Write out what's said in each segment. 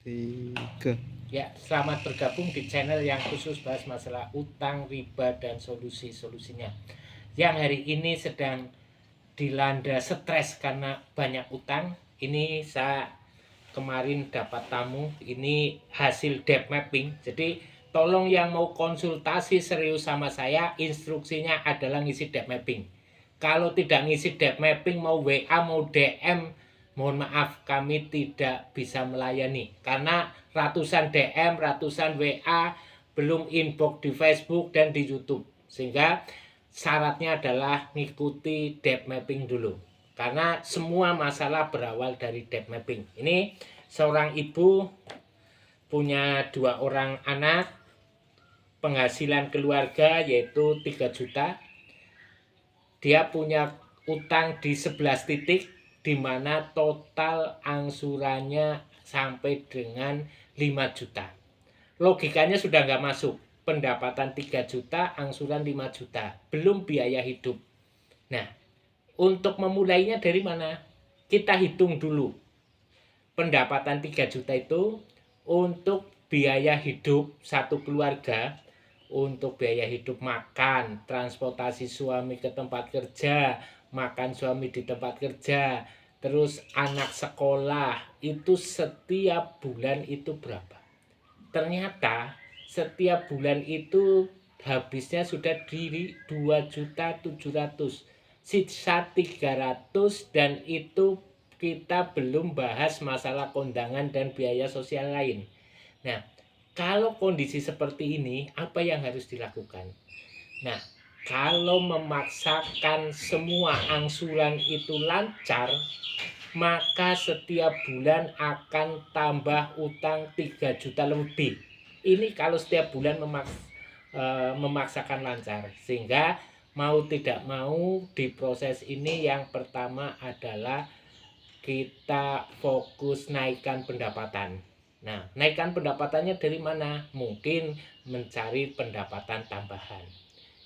Tiga. Ya, selamat bergabung di channel yang khusus bahas masalah utang, riba, dan solusi-solusinya. Yang hari ini sedang dilanda stres karena banyak utang. Ini saya kemarin dapat tamu, ini hasil debt mapping. Jadi tolong yang mau konsultasi serius sama saya, instruksinya adalah ngisi debt mapping. Kalau tidak ngisi debt mapping, mau WA, mau DM, mohon maaf kami tidak bisa melayani. Karena ratusan DM, ratusan WA, belum inbox di Facebook dan di YouTube. Sehingga syaratnya adalah mengikuti debt mapping dulu. Karena semua masalah berawal dari debt mapping. Ini seorang ibu punya 2 orang anak, penghasilan keluarga yaitu 3 juta. Dia punya utang di 11 titik, di mana total angsurannya sampai dengan 5 juta. Logikanya sudah nggak masuk. Pendapatan 3 juta, angsuran 5 juta. Belum biaya hidup. Nah, untuk memulainya dari mana? Kita hitung dulu. Pendapatan 3 juta itu untuk biaya hidup satu keluarga, untuk biaya hidup makan, transportasi suami ke tempat kerja, makan suami di tempat kerja, terus anak sekolah, itu setiap bulan itu berapa? Ternyata setiap bulan itu habisnya sudah di 2.700.000, sisa 300, dan itu kita belum bahas masalah kondangan dan biaya sosial lain. Nah, kalau kondisi seperti ini, apa yang harus dilakukan? Nah, kalau memaksakan semua angsuran itu lancar, maka setiap bulan akan tambah utang 3 juta lebih. Ini kalau setiap bulan memaksakan lancar. Sehingga mau tidak mau di proses ini yang pertama adalah kita fokus naikkan pendapatan. Nah, naikkan pendapatannya dari mana? Mungkin mencari pendapatan tambahan.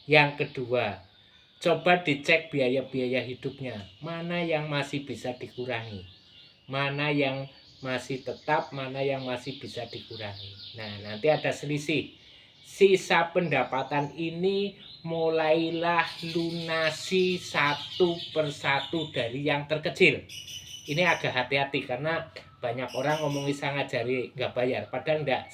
Yang kedua, coba dicek biaya-biaya hidupnya. Mana yang masih bisa dikurangi, mana yang masih tetap, mana yang masih bisa dikurangi. Nah, nanti ada selisih. Sisa pendapatan ini mulailah lunasi satu persatu dari yang terkecil. Ini agak hati-hati karena banyak orang ngomong bisa ngajari nggak bayar, padahal enggak.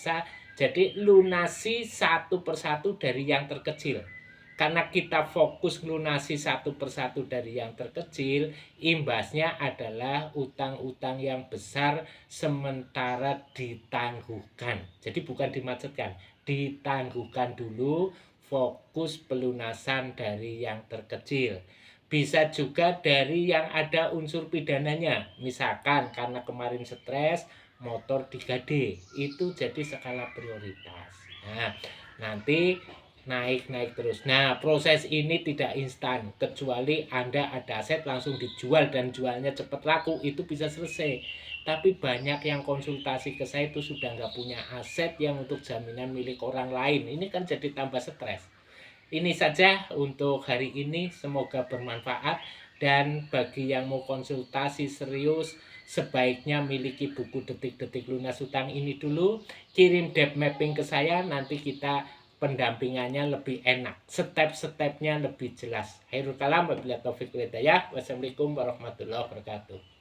Jadi lunasi satu persatu dari yang terkecil. Karena kita fokus lunasi satu persatu dari yang terkecil, imbasnya adalah utang-utang yang besar sementara ditangguhkan. Jadi bukan dimacetkan, ditangguhkan dulu, fokus pelunasan dari yang terkecil. Bisa juga dari yang ada unsur pidananya. Misalkan karena kemarin stres, motor 3D, itu jadi skala prioritas. Nah, nanti naik terus. Nah, proses ini tidak instan, kecuali Anda ada aset langsung dijual dan jualnya cepat laku, itu bisa selesai. Tapi banyak yang konsultasi ke saya itu sudah nggak punya aset yang untuk jaminan milik orang lain. Ini kan jadi tambah stres. Ini saja untuk hari ini, semoga bermanfaat. Dan bagi yang mau konsultasi serius, sebaiknya miliki buku detik-detik lunas utang ini dulu. Kirim debt mapping ke saya, nanti kita pendampingannya lebih enak, step-stepnya lebih jelas. Khairul kalam, wabillahi taufiq wal hidayah. Wassalamualaikum warahmatullahi wabarakatuh.